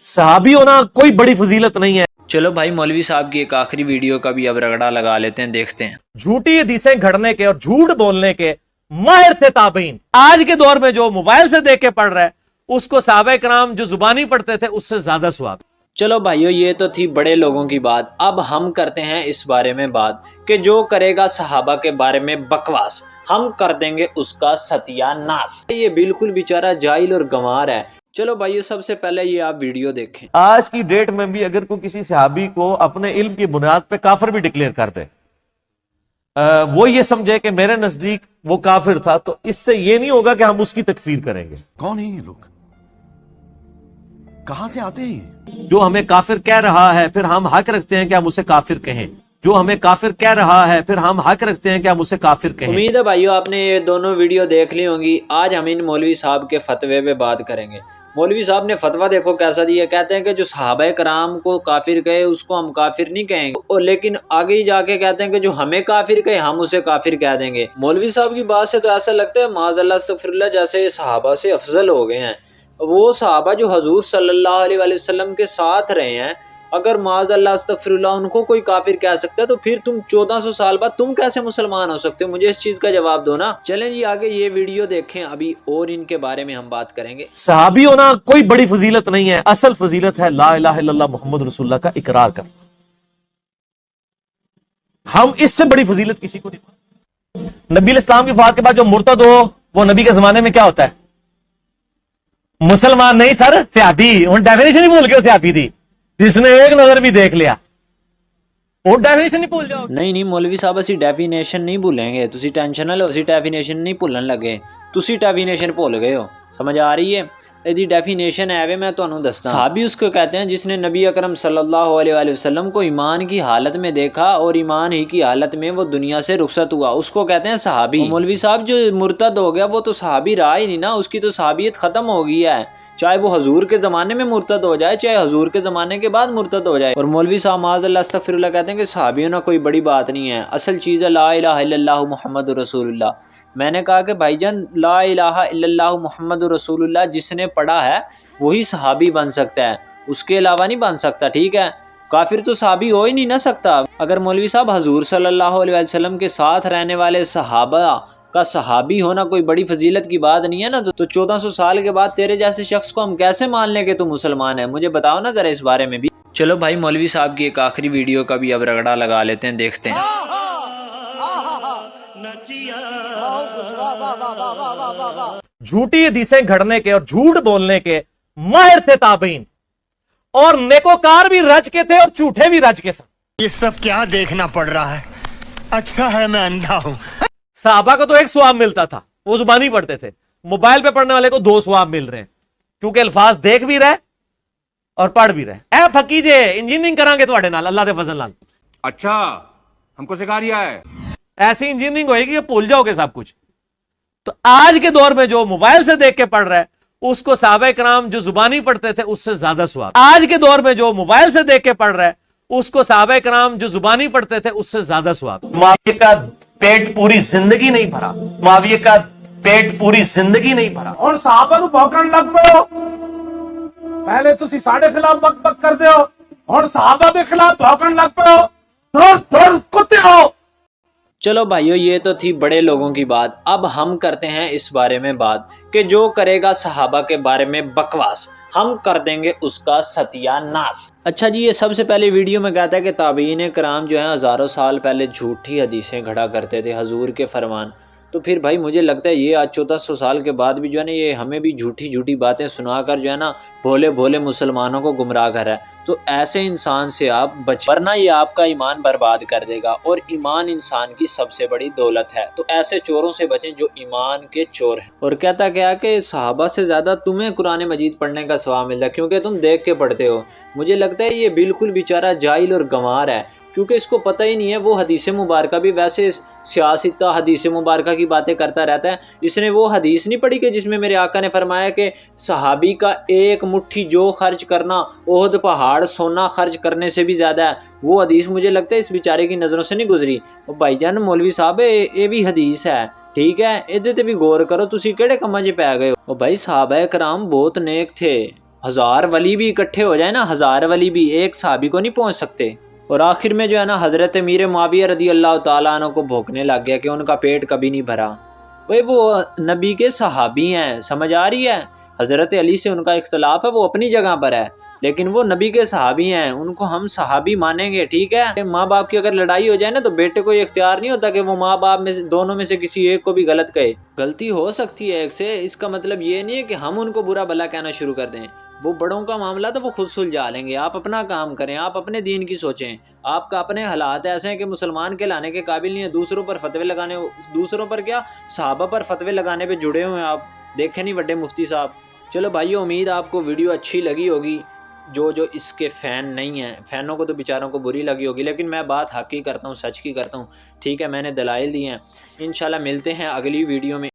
सहाबी होना कोई बड़ी फजीलत नहीं है। चलो भाई मौलवी साहब की एक आखिरी वीडियो का भी अब रगड़ा लगा लेते हैं, देखते हैं। झूठी हदीसें घड़ने के और झूठ बोलने के माहिर थे ताबईन। आज के दौर में जो मोबाइल से देख के पढ़ रहा है उसको सहाबा कराम जो जुबानी पढ़ते थे उससे ज्यादा सवाब। चलो भाइयों, ये तो थी बड़े लोगों की बात। अब हम करते हैं इस बारे में बात कि जो करेगा सहाबा के बारे में बकवास, हम कर देंगे उसका सत्यानाश। ये बिल्कुल बेचारा जाहिल और गंवार है। चलो भाइयों, सबसे पहले ये आप वीडियो देखें। आज की डेट में भी अगर कोई किसी सहाबी को अपने इल्म की बुनियाद पे काफिर भी डिक्लेयर कर दे, वो ये समझे कि मेरे नजदीक वो काफिर था, तो इससे ये नहीं होगा कि हम उसकी तकफीर करेंगे। कौन है ये लोग, कहां से आते हैं? जो हमें काफिर कह रहा है फिर हम हक रखते हैं कि हम उसे काफिर कहें। जो हमें काफिर कह रहा है फिर हम हक रखते हैं कि हम उसे काफिर कहें। उम्मीद है भाइयों आपने ये दोनों वीडियो देख ली होंगी। आज हम इन मौलवी साहब के फतवे पे बात करेंगे। मौलवी साहब ने फतवा देखो कैसा दिया। कहते हैं कि जो सहाबा कराम को काफिर कहे उसको हम काफिर नहीं कहेंगे, और लेकिन आगे ही जाके कहते हैं कि जो हमें काफिर कहे हम उसे काफिर कह देंगे। मौलवी साहब की बात से तो ऐसा लगता है माज़अल्लाह अस्तग़फिरुल्लाह जैसे ये सहाबा से अफजल हो गए हैं। वो सहाबा जो हजूर सल्लल्लाहु अलैहि वसल्लम के साथ रहे हैं, अगर माज़अल्लाह अस्तग़फिरुल्लाह उनको कोई काफिर कह सकता है तो फिर तुम 1400 साल बाद तुम कैसे मुसलमान हो सकते हो? मुझे इस चीज का जवाब दो ना। चलें जी आगे ये वीडियो देखें अभी, और इनके बारे में हम बात करेंगे। सहाबी होना कोई बड़ी फजीलत नहीं है, असल फजीलत है ला इलाहा इल्लल्लाह मुहम्मद रसूलुल्लाह का इकरार करना। हम इससे बड़ी फजीलत किसी को नहीं। नबी इस्लाम की वफात के बाद जो मुर्तद हो वो नबी के जमाने में क्या होता है? मुसलमान नहीं सर, सियासी। उन डेफिनेशन ही भूल गए सियासी थी, जिसने एक नजर भी देख लिया वो डेफिनेशन नहीं भूल जाओ। नहीं मौलवी साहब असी डेफिनेशन नहीं भूलेंगे, तुसी टेंशन ना लो। असी डेफिनेशन नहीं भूलन लगे, तुसी डेफिनेशन भूल गए हो। समझ आ रही है? यदि डेफिनेशन है वे मैं ਤੁਹਾਨੂੰ ਦੱਸਦਾ। सहाबी उसको कहते हैं जिसने नबी अकरम सल्लल्लाहु अलैहि वसल्लम को ईमान की हालत में देखा और ईमान ही की हालत में वो दुनिया से रुखसत हुआ, उसको कहते हैं सहाबी। मौलवी साहब जो मुर्तद हो गया वो तो सहाबी रहा ही नहीं ना, उसकी तो सहाबियत खत्म हो गई है। चाहे वो हजूर के ज़माने में मुर्तद हो जाए, चाहे हजूर के ज़माने के बाद मुर्तद हो जाए। और मौलवी साहब माज़अल्लाह अस्तग़फिरुल्लाह कहते हैं कि सहाबी होना कोई बड़ी बात नहीं है, असल चीज़ है ला इलाहा इल्लल्लाहु मुहम्मदुर रसूलुल्लाह। मैंने कहा कि भाईजान ला इलाहा इल्लल्लाहु मुहम्मदुर रसूलुल्लाह जिसने पढ़ा है वही सहाबी बन सकता है, उसके अलावा नहीं बन सकता। ठीक है, काफिर तो सहाबी हो ही नहीं ना सकता। अगर मौलवी साहब हजूर सल्लल्लाहु अलैहि वसल्लम के साथ रहने वाले सहाबा का सहाबी होना कोई बड़ी फजीलत की बात नहीं है ना, तो 1400 साल के बाद तेरे जैसे शख्स को हम कैसे मान लें कि तू मुसलमान है? मुझे बताओ ना जरा इस बारे में भी। चलो भाई मौलवी साहब की एक आखिरी वीडियो का भी अब रगड़ा लगा लेते हैं, देखते हैं। झूठी हदीसें घड़ने के और झूठ बोलने के माहिर थे ताबईन, और नेकोकार भी रज के थे और झूठे भी रज के थे। ये सब क्या देखना पड़ रहा है? अच्छा है मैं अंधा हूं। सहाबा को तो एक सवाब मिलता था, वो जुबानी पढ़ते थे। मोबाइल पे पढ़ने वाले को 2 सवाब मिल रहे हैं, क्योंकि अल्फाज देख भी रहे और पढ़ भी रहे। ए फकीजे इंजीनियरिंग करांगे तुहाडे नाल अल्लाह दे फजल नाल। अच्छा, हमको सिखा रिया है। ऐसी इंजीनियरिंग होएगी कि भूल जाओगे सब कुछ। तो आज के दौर में जो मोबाइल से देख के पढ़ रहा है उसको सहाबा कराम जो जुबानी पढ़ते थे उससे ज्यादा सवाब। आज के दौर में जो मोबाइल से देख के पढ़ रहा है उसको सहाबा कराम जो जुबानी पढ़ते थे उससे ज्यादा सवाब। मुआविया का पेट पूरी जिंदगी नहीं भरा, मुआविया का पेट पूरी जिंदगी नहीं भरा। और सहाबा नूं भौंकण लग पए हो। पहले तुसी साडे खिलाफ बक बक करदे हो, और सहाबा दे खिलाफ भौंकण लग पए हो। दूर कुत्ते हो। चलो भाइयों, ये तो थी बड़े लोगों की बात। अब हम करते हैं इस बारे में बात कि जो करेगा सहाबा के बारे में बकवास, हम कर देंगे उसका सत्यानाश। अच्छा जी, ये सबसे पहले वीडियो में कहता है कि ताबीन कराम जो है हज़ारों साल पहले झूठी हदीसें घड़ा करते थे हजूर के फरमान। तो फिर भाई मुझे लगता है ये आज 1400 साल के बाद भी जो है ना, ये हमें भी झूठी झूठी बातें सुनाकर जो है ना भोले भोले मुसलमानों को गुमराह कर रहा है। तो ऐसे इंसान से आप बच, वरना ये आपका ईमान बर्बाद कर देगा, और ईमान इंसान की सबसे बड़ी दौलत है। तो ऐसे चोरों से बचें जो ईमान के चोर हैं। और कहता क्या कि सहाबा से ज़्यादा तुम्हें कुरान मजीद पढ़ने का सवाब मिलता है, क्योंकि तुम देख के पढ़ते हो। मुझे लगता है ये बिल्कुल बेचारा जाहिल और गंवार है, क्योंकि इसको पता ही नहीं है। वो हदीस मुबारक भी वैसे सियासता हदीस मुबारक की बातें करता रहता है। इसने वो हदीस नहीं पढ़ी कि जिसमें मेरे आका ने फरमाया कि सहाबी का एक मुट्ठी जो खर्च करना ओहद पहाड़ सोना खर्च करने से भी ज़्यादा है। वो हदीस मुझे लगता है इस बेचारे की नज़रों से नहीं गुजरी। और भाईजान मौलवी साहब ये भी हदीस है, ठीक है, इहदे ते भी गौर करो। तुसी केड़े कम्मां 'च पै गए हो? भाई सहाबा कराम बहुत नेक थे, 1000 ولی بھی اکٹھے ہو جائے نا، 1000 ولی بھی ایک صحابی کو نہیں پہنچ سکتے۔ اور آخر میں جو ہے نا حضرت امیر معاویہ رضی اللہ تعالیٰ عنہ کو بھوکنے لگ گیا کہ ان کا پیٹ کبھی نہیں بھرا۔ وہ نبی کے صحابی ہیں، سمجھ آ رہی ہے؟ حضرت علی سے ان کا اختلاف ہے، وہ اپنی جگہ پر ہے، لیکن وہ نبی کے صحابی ہیں، ان کو ہم صحابی مانیں گے، ٹھیک ہے؟ ماں باپ کی اگر لڑائی ہو جائے نا تو بیٹے کو یہ اختیار نہیں ہوتا کہ وہ ماں باپ میں سے دونوں میں سے کسی ایک کو بھی غلط کہے۔ غلطی ہو سکتی ہے ایک سے، اس کا مطلب یہ نہیں ہے کہ ہم ان کو برا بھلا کہنا شروع کر دیں۔ وہ بڑوں کا معاملہ تو وہ خود سلجھا لیں گے، آپ اپنا کام کریں، آپ اپنے دین کی سوچیں۔ آپ کا اپنے حالات ایسے ہیں کہ مسلمان کے لانے کے قابل نہیں ہے، دوسروں پر فتوے لگانے، دوسروں پر کیا، صحابہ پر فتوے لگانے پہ جڑے ہوئے ہیں آپ، دیکھیں نہیں بڑے مفتی صاحب۔ چلو بھائیو، امید آپ کو ویڈیو اچھی لگی ہوگی، جو اس کے فین نہیں ہیں، فینوں کو تو بیچاروں کو بری لگی ہوگی، لیکن میں بات حق کی کرتا ہوں، سچ کی کرتا ہوں، ٹھیک ہے؟ میں نے دلائل دی ہیں۔ انشاءاللہ ملتے ہیں اگلی ویڈیو میں۔